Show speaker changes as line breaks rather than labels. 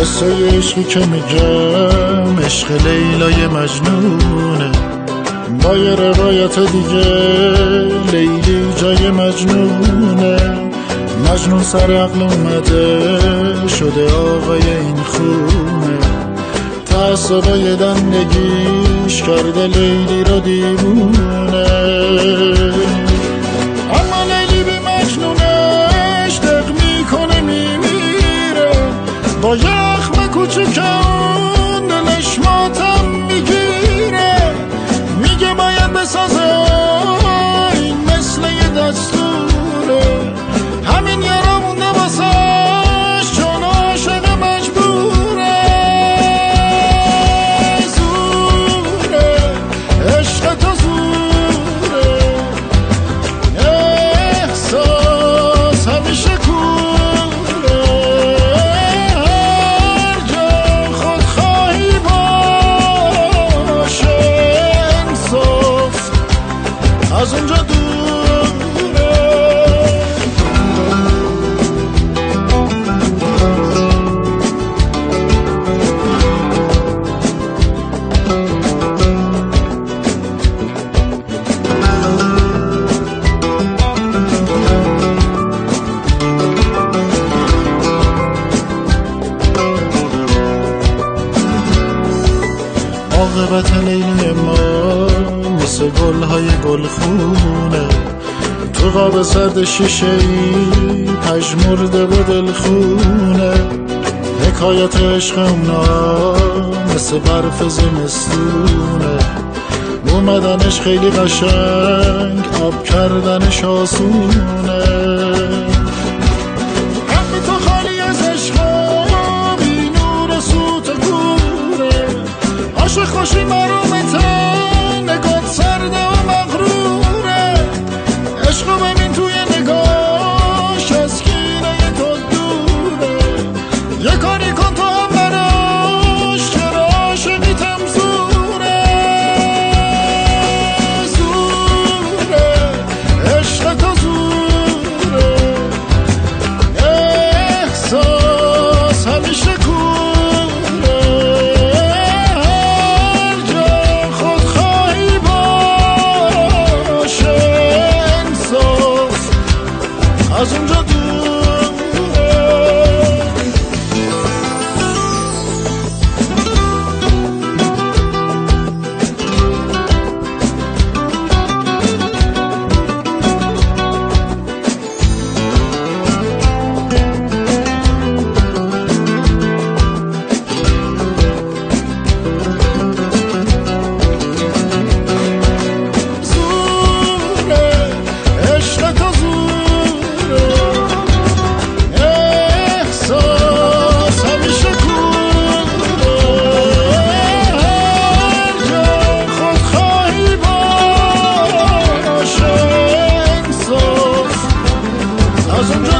قصه عشقی که میگم عشق لیلای مجنونه، با یه روایت دیگه لیلی جای مجنونه. مجنون سر عقل اومده شده آقای این خونه، تعصبای دندگیش کرده لیلی رو دیوونه. اما لیلی بی مجنونش دق میکنه میمیره، با یخم کوچکان دلش ماتم میگیره. میگه باید بسازه این مثل یه دستوره، همین یارا مونده واسش چون عاشق مجبوره. زوره عشق تو زوره، احساس همیشه کوره. هر جا خودخواهی باشه انصاف از اونجا دوره. عاقبت لیلی ما مثل گلهای گلخونه، تو قاب سرد شیشه‌ای پژمرده و دلخونه. حکایت عشق اونا مثل برف زمستونه، اومدنش خیلی قشنگ آب کردنش آسونه. حرف تو خالی از عشقا بی نور و سوت کوره، عاشق خوشی مرومته نگات سرده و مغروره. عشقو ببین توی نگاش از کینه تو دوره، یه کاری کن تو هم براش چرا عاشقیتم زوره. زوره عشق تو زوره، احساس همیشه کوره. هر جا خودخواهی باشه انصاف از اونجا دوره. زوره عشق تو زوره، احساس همیشه کوره. هر جا خودخواهی باشه انصاف از اونجا